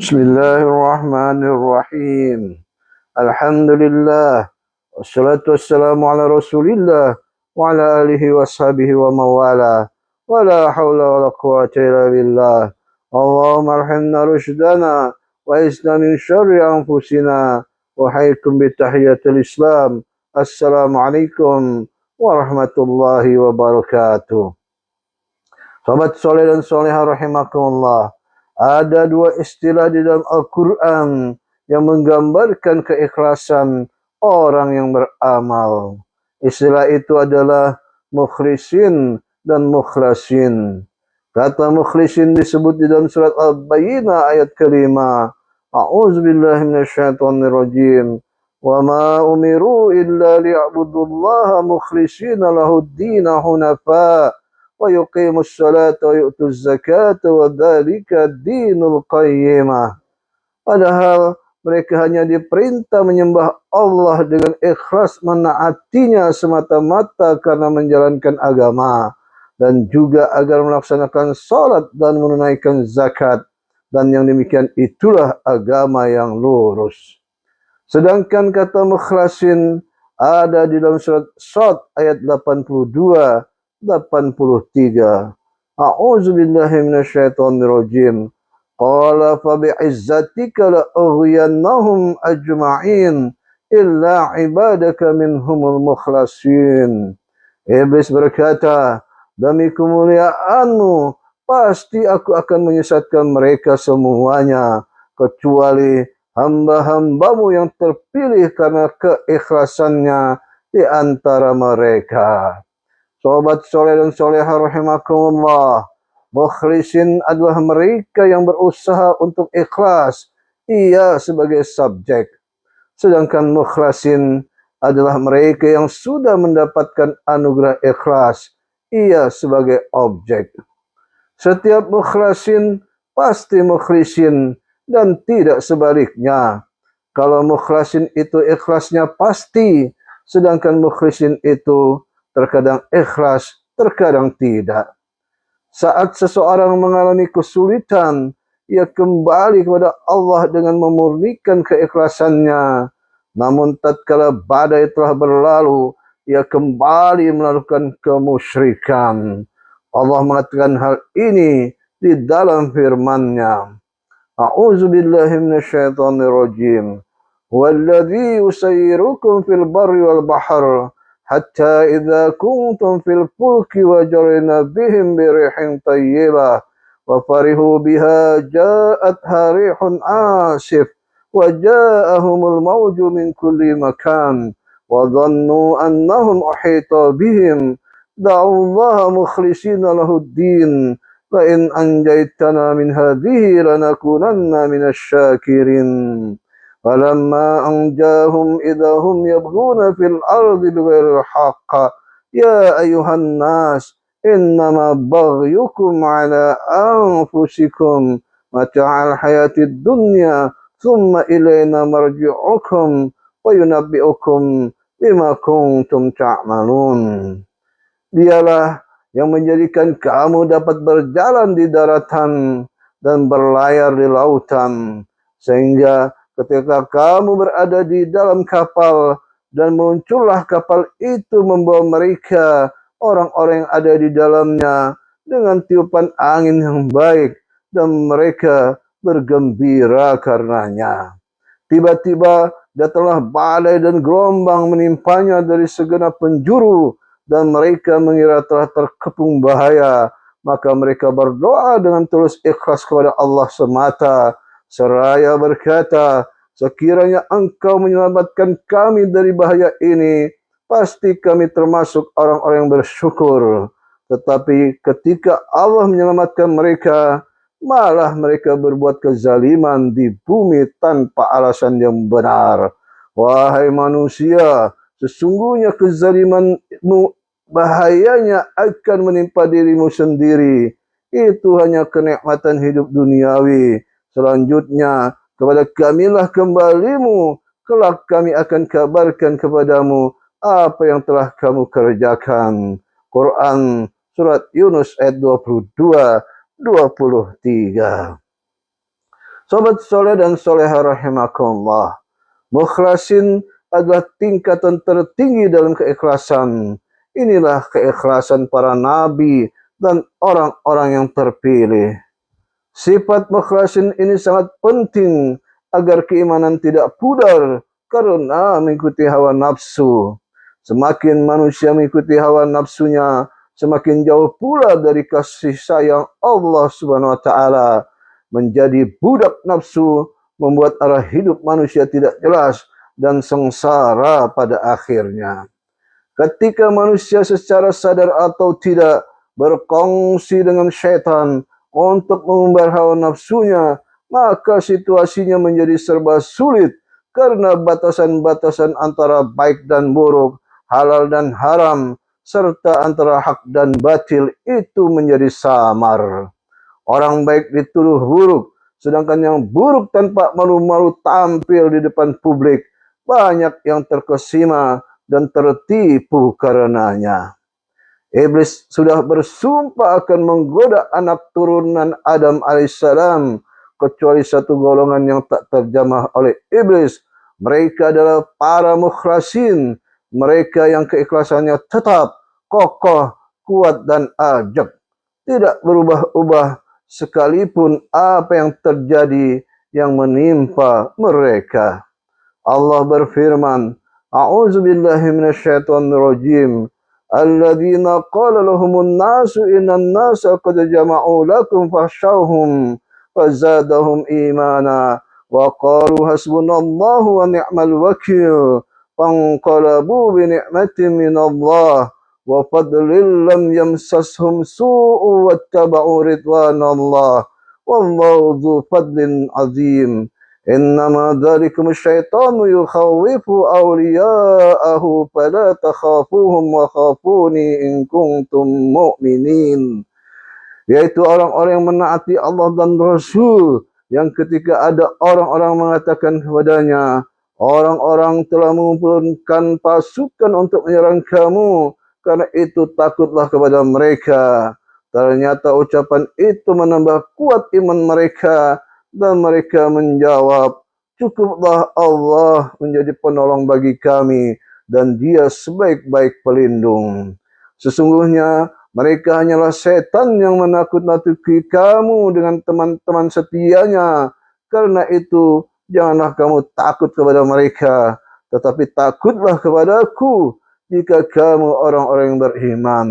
Bismillahirrahmanirrahim. Alhamdulillah. Wassalatu wassalamu ala rasulillah wa ala alihi wa sahbihi wa mawala. Wa la hawla wa la quwata illa billah. Allahumma arhamna rushdana wa isna min syarri anfusina wa haykum bitahiyatul islam. Assalamualaikum warahmatullahi wabarakatuh. Sahabat soleh dan solehah rahimakumullah. Ada dua istilah di dalam Al-Quran yang menggambarkan keikhlasan orang yang beramal. Istilah itu adalah mukhlisin dan mukhlasin. Kata mukhlisin disebut di dalam surat Al-Bayyinah ayat kelima. A'udzubillahi minasyaitonirrajim. Wa ma umiru illa liya'budullaha mukhlishina lahuddina hunafa. Wa yuqimus salata wa yu'tuz zakata wa dzalika dinul qayyimah. Padahal mereka hanya diperintah menyembah Allah dengan ikhlas menaatinya semata-mata karena menjalankan agama, dan juga agar melaksanakan salat dan menunaikan zakat, dan yang demikian itulah agama yang lurus. Sedangkan kata mukhlasin ada di dalam surat Shad ayat 82 83. A'udzubillahi minasyaitonirrajim. Qala fa bi'izzatika la aghyannahum ajma'in illa ibadaka minhumul mukhlasin. Iblis berkata, demi kemuliaanmu pasti aku akan menyesatkan mereka semuanya kecuali hamba-hambamu yang terpilih karena keikhlasannya di antara mereka. Sobat soleh dan solehah rahimakumullah, mukhlisin adalah mereka yang berusaha untuk ikhlas, ia sebagai subjek. Sedangkan mukhlasin adalah mereka yang sudah mendapatkan anugerah ikhlas, ia sebagai objek. Setiap mukhlasin pasti mukhlisin dan tidak sebaliknya. Kalau mukhlasin itu ikhlasnya pasti, sedangkan mukhlisin itu terkadang ikhlas, terkadang tidak. Saat seseorang mengalami kesulitan, ia kembali kepada Allah dengan memurnikan keikhlasannya. Namun tatkala badai telah berlalu, ia kembali melakukan kemusyrikan. Allah mengatakan hal ini di dalam firman-Nya. A'udzubillahi minasyaitonirrajim. Walladzi yusayyirukum fil barri wal bahr hatta idza kuntum fil fulki wajarina bihim birihin tayyibah wa farihu biha ja'atha rihun asif wa ja'ahumul mawju min kulli makan wa dhannu annahum uhita bihim da'ullaha mukhlishina lahuddin la in anjaytana min hadhihi lanakunanna minasyakirin. Falamma anjahum idahum yabghuna fil ardi bighairil haqq ya ayuhan nas innama baghyukum ala anfusikum mata'al hayatid dunya thumma ilayna marji'ukum wa yunabbi'ukum bima kuntum ta'malun. Dialah yang menjadikan kamu dapat berjalan di daratan dan berlayar di lautan, sehingga ketika kamu berada di dalam kapal dan muncullah kapal itu membawa mereka, orang-orang yang ada di dalamnya, dengan tiupan angin yang baik, dan mereka bergembira karenanya. Tiba-tiba datanglah badai dan gelombang menimpanya dari segenap penjuru, dan mereka mengira telah terkepung bahaya. Maka mereka berdoa dengan tulus ikhlas kepada Allah semata, seraya berkata, sekiranya engkau menyelamatkan kami dari bahaya ini, pasti kami termasuk orang-orang yang bersyukur. Tetapi ketika Allah menyelamatkan mereka, malah mereka berbuat kezaliman di bumi tanpa alasan yang benar. Wahai manusia, sesungguhnya kezalimanmu bahayanya akan menimpa dirimu sendiri. Itu hanya kenikmatan hidup duniawi. Selanjutnya, kepada kamilah kembalimu, kelak kami akan kabarkan kepadamu apa yang telah kamu kerjakan. Quran Surat Yunus ayat 22-23. Sobat soleh dan soleha rahimakumullah. Mukhlasin adalah tingkatan tertinggi dalam keikhlasan. Inilah keikhlasan para nabi dan orang-orang yang terpilih. Sifat mukhlasin ini sangat penting agar keimanan tidak pudar karena mengikuti hawa nafsu. Semakin manusia mengikuti hawa nafsunya, semakin jauh pula dari kasih sayang Allah Subhanahu wa taala. Menjadi budak nafsu membuat arah hidup manusia tidak jelas dan sengsara pada akhirnya. Ketika manusia secara sadar atau tidak berkongsi dengan syaitan untuk mengumbar hawa nafsunya, maka situasinya menjadi serba sulit karena batasan-batasan antara baik dan buruk, halal dan haram, serta antara hak dan batil itu menjadi samar. Orang baik dituduh buruk, sedangkan yang buruk tanpa malu-malu tampil di depan publik. Banyak yang terkesima dan tertipu karenanya. Iblis sudah bersumpah akan menggoda anak turunan Adam alaihissalam, kecuali satu golongan yang tak terjamah oleh iblis. Mereka adalah para mukhlasin, mereka yang keikhlasannya tetap, kokoh, kuat dan ajak, tidak berubah-ubah sekalipun apa yang terjadi yang menimpa mereka. Allah berfirman, A'udzu billahi minasyaitonir rajim. Alladzina qala lahumun nasu innan nasa qad jama'u lakum fakhshawhum fazadahum imana wa qalu hasbunallahu wa ni'mal wakil. Fanqalabu bi ni'matin minallah wa fadlin lam yamsashum su'u wattaba'u ridwanallah wallahu dzu fadlin azim. Innama dzalikum asyaitanu yukhawifu awliya'ahu fala takhafuhum wa khafuni in kuntum mu'minin. Yaitu orang-orang yang menaati Allah dan Rasul, yang ketika ada orang-orang mengatakan kepadanya, orang-orang telah mengumpulkan pasukan untuk menyerang kamu, karena itu takutlah kepada mereka. Ternyata ucapan itu menambah kuat iman mereka, dan mereka menjawab, cukuplah Allah menjadi penolong bagi kami, dan Dia sebaik-baik pelindung. Sesungguhnya mereka hanyalah setan yang menakut-nakuti kamu dengan teman-teman setianya. Karena itu janganlah kamu takut kepada mereka, tetapi takutlah kepadaku jika kamu orang-orang yang beriman.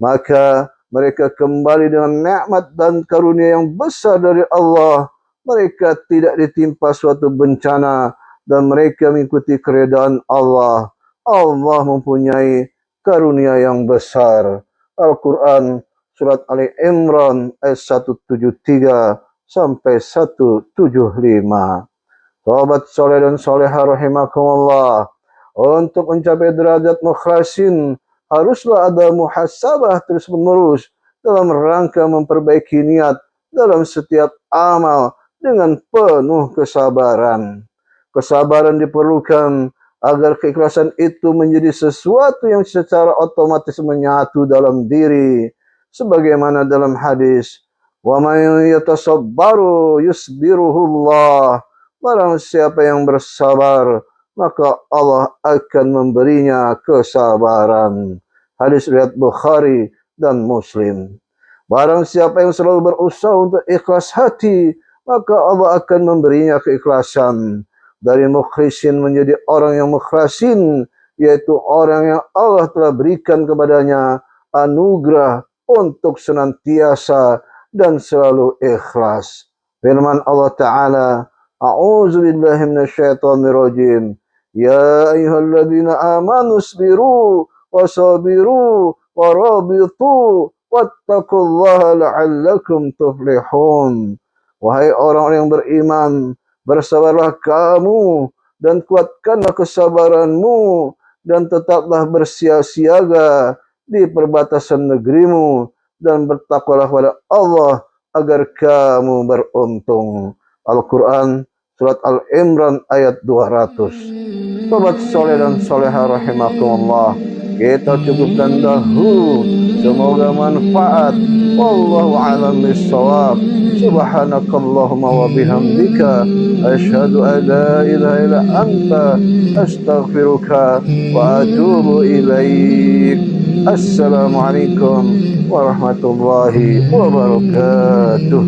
Maka mereka kembali dengan nikmat dan karunia yang besar dari Allah. Mereka tidak ditimpa suatu bencana dan mereka mengikuti keredaan Allah. Allah mempunyai karunia yang besar. Al-Quran surat Ali Imran ayat 173 sampai 175. Sahabat soleh dan soleha rahimakumullah, untuk mencapai derajat mukhlasin haruslah ada muhasabah terus-menerus dalam rangka memperbaiki niat dalam setiap amal dengan penuh kesabaran. Kesabaran diperlukan agar keikhlasan itu menjadi sesuatu yang secara otomatis menyatu dalam diri. Sebagaimana dalam hadis, wa man yatasabbaru yusbiruhullah. Barang siapa yang bersabar, maka Allah akan memberinya kesabaran. Hadis riwayat Bukhari dan Muslim. Barang siapa yang selalu berusaha untuk ikhlas hati, maka Allah akan memberinya keikhlasan. Dari mukhlisin menjadi orang yang mukhlasin, yaitu orang yang Allah telah berikan kepadanya anugerah untuk senantiasa dan selalu ikhlas. Firman Allah Ta'ala, A'udzu billahi minasyaitonir rajim. Ya ayyuhalladzina amanu isbiru wasabiru warabitu wattaqullaha la'allakum tuflihun. Wahai orang-orang yang beriman, bersabarlah kamu dan kuatkanlah kesabaranmu dan tetaplah bersiaga di perbatasan negerimu dan bertakwalah kepada Allah agar kamu beruntung. Al-Quran surat Al-Imran ayat 200. Sobat soleh dan soleha rahimakumullah, kita cukupkan dahulu. Semoga manfaat. Wallahu a'lam bishawab. Subhanakallahumma wa bihamdika asyhadu an la ilaha illa anta astaghfiruka wa atubu ilaik. Assalamualaikum warahmatullahi wabarakatuh.